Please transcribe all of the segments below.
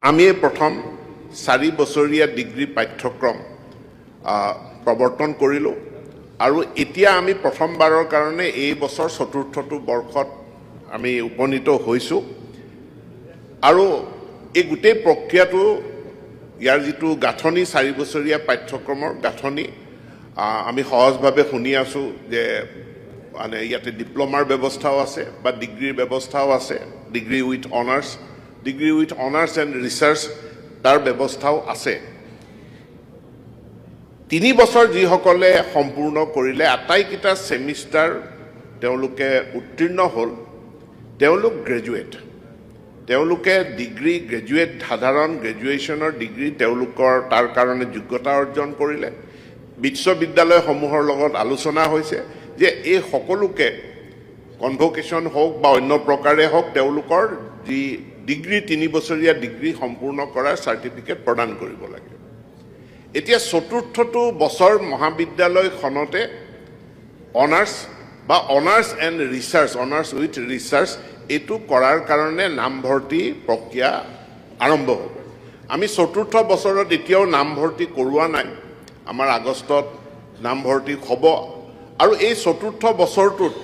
আমি প্ৰথম 4 বছৰীয়া ডিগ্ৰী পাঠ্যক্ৰম প্ৰৱৰ্তন কৰিলোঁ আৰু এতিয়া আমি প্ৰথমবাৰৰ কাৰণে এই বছৰ চতুৰ্থটো বৰ্ষত আমি উপনীত হৈছোঁ আৰু এই গোটেই প্ৰক্ৰিয়াটো ইয়াৰ যিটো গাঁথনি 4 বছৰীয়া পাঠ্যক্ৰমৰ গাঁথনি আমি সহজভাৱে শুনি আছোঁ যে মানে ইয়াতে ডিপ্ল'মাৰ ব্যৱস্থাও আছে বা ডিগ্ৰীৰ ব্যৱস্থাও আছে degree with honours and research তাৰ ব্যৱস্থাও আছে 3 বছৰ যিসকলে সম্পূৰ্ণ কৰিলে আটাইকেইটা ছেমিষ্টাৰ তেওঁলোকে উত্তীৰ্ণ হ'ল তেওঁলোক গ্ৰেজুৱেট তেওঁলোকে ডিগ্ৰী গ্ৰেজুৱেট সাধাৰণ গ্ৰেজুৱেশ্যনৰ ডিগ্ৰী তেওঁলোকৰ তাৰ কাৰণে যোগ্যতা অৰ্জন কৰিলে বিশ্ববিদ্যালয়সমূহৰ লগত আলোচনা হৈছে যে এই সকলোকে কনভকেশ্যন হওক বা অন্য প্ৰকাৰে হওক তেওঁলোকৰ যি ডিগ্ৰী 3 বছৰীয়া ডিগ্ৰী সম্পূৰ্ণ কৰাৰ চাৰ্টিফিকেট প্ৰদান কৰিব লাগে এতিয়া চতুৰ্থটো বছৰ মহাবিদ্যালয়খনতে অনাৰ্ছ বা honours and research honours with research এইটো কৰাৰ কাৰণে নামভৰ্তি প্ৰক্ৰিয়া আৰম্ভ হ'ব আমি চতুৰ্থ বছৰত এতিয়াও নামভৰ্তি কৰোৱা নাই আমাৰ আগষ্টত নামভৰ্তি হ'ব আৰু এই চতুৰ্থ বছৰটোত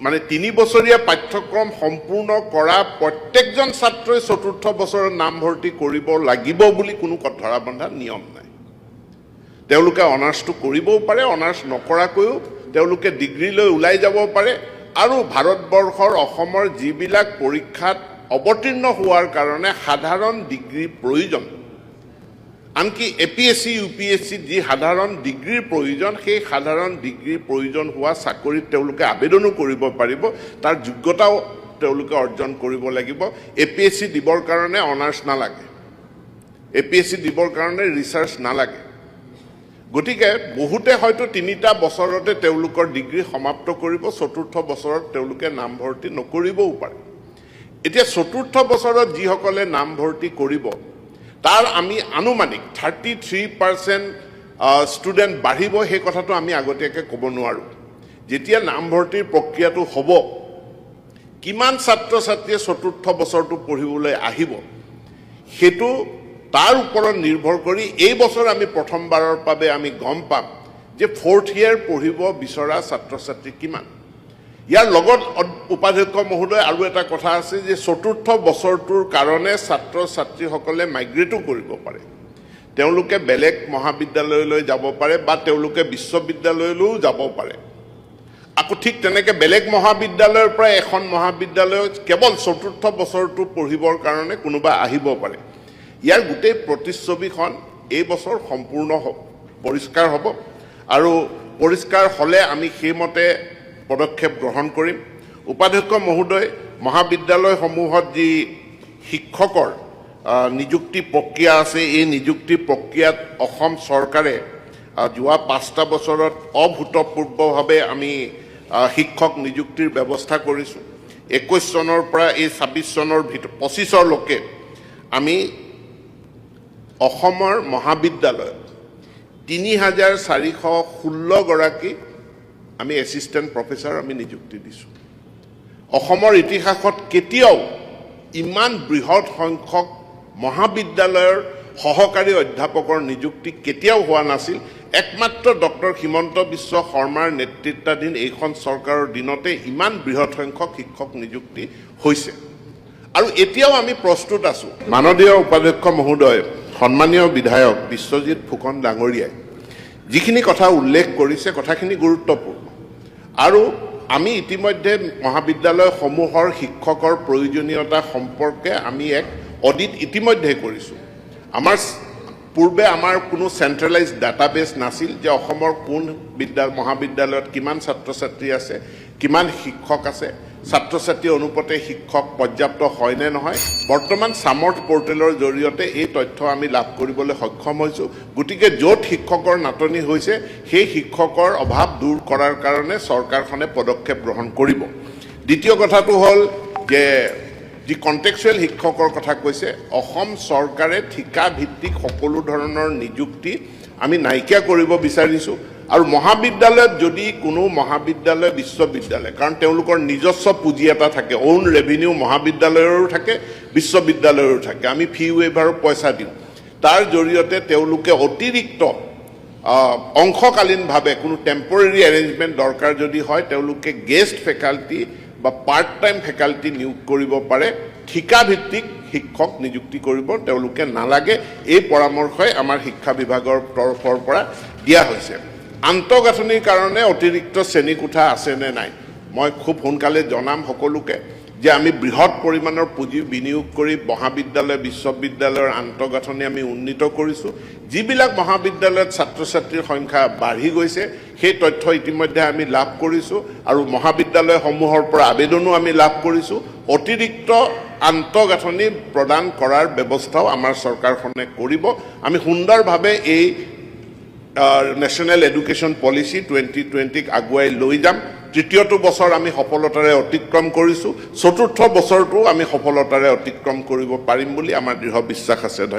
মানে 3 বছৰীয়া পাঠ্যক্ৰম সম্পূৰ্ণ কৰা প্ৰত্যেকজন ছাত্ৰই চতুৰ্থ বছৰত নামভৰ্তি কৰিব লাগিব বুলি কোনো ধৰাবন্ধা নিয়ম নাই তেওঁলোকে অনাৰ্ছটো কৰিবও পাৰে অনাৰ্ছ নকৰাকৈও তেওঁলোকে ডিগ্ৰীলৈ ওলাই যাব পাৰে আৰু ভাৰতবৰ্ষৰ অসমৰ যিবিলাক পৰীক্ষাত অৱতীৰ্ণ হোৱাৰ কাৰণে সাধাৰণ ডিগ্ৰীৰ প্ৰয়োজন আনকি APSC UPSC যি সাধাৰণ ডিগ্ৰীৰ প্ৰয়োজন সেই সাধাৰণ ডিগ্ৰীৰ প্ৰয়োজন হোৱা চাকৰিত তেওঁলোকে আবেদনো কৰিব পাৰিব তাৰ যোগ্যতাও তেওঁলোকে অৰ্জন কৰিব লাগিব APSC দিবৰ কাৰণে অনাৰ্ছ নালাগে APSC দিবৰ কাৰণে ৰিচাৰ্চ নালাগে গতিকে বহুতে হয়তো 3টা বছৰতে তেওঁলোকৰ ডিগ্ৰী সমাপ্ত কৰিব চতুৰ্থ বছৰত তেওঁলোকে নামভৰ্তি নকৰিবও পাৰে এতিয়া চতুৰ্থ বছৰত যিসকলে নামভৰ্তি কৰিব তাৰ আমি আনুমানিক 33% ষ্টুডেণ্ট বাঢ়িব সেই কথাটো আমি আগতীয়াকৈ ক'ব নোৱাৰোঁ যেতিয়া নামভৰ্তিৰ প্ৰক্ৰিয়াটো হ'ব কিমান ছাত্ৰ ছাত্ৰীয়ে চতুৰ্থ বছৰটো পঢ়িবলৈ আহিব সেইটো তাৰ ওপৰত নিৰ্ভৰ কৰি এই বছৰ আমি প্ৰথমবাৰৰ বাবে আমি গম পাম যে 4th ইয়াৰ পঢ়িব বিচৰা ছাত্ৰ ছাত্ৰী কিমান ইয়াৰ লগত উপাধ্যক্ষ মহোদয় আৰু এটা কথা আছে যে চতুৰ্থ বছৰটোৰ কাৰণে ছাত্ৰ ছাত্ৰীসকলে মাইগ্ৰেটো কৰিব পাৰে তেওঁলোকে বেলেগ মহাবিদ্যালয়লৈ যাব পাৰে বা তেওঁলোকে বিশ্ববিদ্যালয়লৈও যাব পাৰে আকৌ ঠিক তেনেকৈ বেলেগ মহাবিদ্যালয়ৰ পৰা এখন মহাবিদ্যালয়ত কেৱল চতুৰ্থ বছৰটো পঢ়িবৰ কাৰণে কোনোবা আহিব পাৰে ইয়াৰ গোটেই প্ৰতিচ্ছবিখন এই বছৰ সম্পূৰ্ণ পৰিষ্কাৰ হ'ব আৰু পৰিষ্কাৰ হ'লে আমি সেইমতে পদক্ষেপ গ্ৰহণ কৰিম উপাধ্যক্ষ মহোদয় মহাবিদ্যালয়সমূহত যি শিক্ষকৰ নিযুক্তি প্ৰক্ৰিয়া আছে এই নিযুক্তি প্ৰক্ৰিয়াত অসম চৰকাৰে যোৱা 5টা বছৰত অভূতপূৰ্বভাৱে আমি শিক্ষক নিযুক্তিৰ ব্যৱস্থা কৰিছোঁ 21 চনৰ পৰা এই 26 চনৰ ভিতৰত 25লৈকে আমি অসমৰ মহাবিদ্যালয়ত 3416 গৰাকী আমি এছিষ্টেণ্ট প্ৰফেচাৰ আমি নিযুক্তি দিছোঁ অসমৰ ইতিহাসত কেতিয়াও ইমান বৃহৎ সংখ্যক মহাবিদ্যালয়ৰ সহকাৰী অধ্যাপকৰ নিযুক্তি কেতিয়াও হোৱা নাছিল একমাত্ৰ ডক্টৰ হিমন্ত বিশ্ব শৰ্মাৰ নেতৃত্বাধীন এইখন চৰকাৰৰ দিনতে ইমান বৃহৎ সংখ্যক শিক্ষক নিযুক্তি হৈছে আৰু এতিয়াও আমি প্ৰস্তুত আছোঁ মাননীয় উপাধ্যক্ষ মহোদয় সন্মানীয় বিধায়ক বিশ্বজিৎ ফুকন ডাঙৰীয়াই যিখিনি কথা উল্লেখ কৰিছে কথাখিনি গুৰুত্বপূৰ্ণ আৰু আমি ইতিমধ্যে মহাবিদ্যালয়সমূহৰ শিক্ষকৰ প্ৰয়োজনীয়তা সম্পৰ্কে আমি এক অডিট ইতিমধ্যে কৰিছোঁ আমাৰ পূৰ্বে আমাৰ কোনো চেণ্ট্ৰেলাইজ ডাটাবেছ নাছিল যে অসমৰ কোন মহাবিদ্যালয়ত কিমান ছাত্ৰ ছাত্ৰী আছে কিমান শিক্ষক আছে ছাত্ৰ ছাত্ৰী অনুপাতে শিক্ষক পৰ্যাপ্ত হয় নে নহয় বৰ্তমান সামৰ্থ পৰ্টেলৰ জৰিয়তে এই তথ্য আমি লাভ কৰিবলৈ সক্ষম হৈছোঁ গতিকে য'ত শিক্ষকৰ নাটনি হৈছে সেই শিক্ষকৰ অভাৱ দূৰ কৰাৰ কাৰণে চৰকাৰখনে পদক্ষেপ গ্ৰহণ কৰিব দ্বিতীয় কথাটো হ'ল যে যি কণ্টেক্সুৱেল শিক্ষকৰ কথা কৈছে অসম চৰকাৰে ঠিকা ভিত্তিক সকলো ধৰণৰ নিযুক্তি আমি নাইকিয়া কৰিব বিচাৰিছোঁ আৰু মহাবিদ্যালয়ত যদি কোনো মহাবিদ্যালয় বিশ্ববিদ্যালয় কাৰণ তেওঁলোকৰ নিজস্ব পুঁজি এটা থাকে ওন ৰেভিনিউ মহাবিদ্যালয়ৰো থাকে বিশ্ববিদ্যালয়ৰো থাকে আমি ফি ৱেইভাৰৰ পইচা দিওঁ তাৰ জৰিয়তে তেওঁলোকে অতিৰিক্ত অংশকালীনভাৱে কোনো টেম্পৰেৰী এৰেঞ্জমেণ্ট দৰকাৰ যদি হয় তেওঁলোকে গেষ্ট ফেকাল্টি বা পাৰ্ট টাইম ফেকাল্টি নিয়োগ কৰিব পাৰে ঠিকাভিত্তিক শিক্ষক নিযুক্তি কৰিব তেওঁলোকে নালাগে এই পৰামৰ্শই আমাৰ শিক্ষা বিভাগৰ তৰফৰ পৰা দিয়া হৈছে আন্তঃগাঁথনিৰ কাৰণে অতিৰিক্ত শ্ৰেণীকোঠা আছে নে নাই মই খুব সোনকালে জনাম সকলোকে যে আমি বৃহৎ পৰিমাণৰ পুঁজি বিনিয়োগ কৰি মহাবিদ্যালয় বিশ্ববিদ্যালয়ৰ আন্তঃগাঁথনি আমি উন্নীত কৰিছোঁ যিবিলাক মহাবিদ্যালয়ত ছাত্ৰ ছাত্ৰীৰ সংখ্যা বাঢ়ি গৈছে সেই তথ্য ইতিমধ্যে আমি লাভ কৰিছোঁ আৰু মহাবিদ্যালয়সমূহৰ পৰা আবেদনো আমি লাভ কৰিছোঁ অতিৰিক্ত আন্তঃগাঁথনি প্ৰদান কৰাৰ ব্যৱস্থাও আমাৰ চৰকাৰখনে কৰিব আমি সুন্দৰভাৱে এই নেশ্যনেল এডুকেশ্যন পলিচি 2020ক আগুৱাই লৈ যাম তৃতীয়টো বছৰ আমি সফলতাৰে অতিক্ৰম কৰিছোঁ চতুৰ্থ বছৰটো আমি সফলতাৰে অতিক্ৰম কৰিব পাৰিম বুলি আমাৰ দৃঢ় বিশ্বাস আছে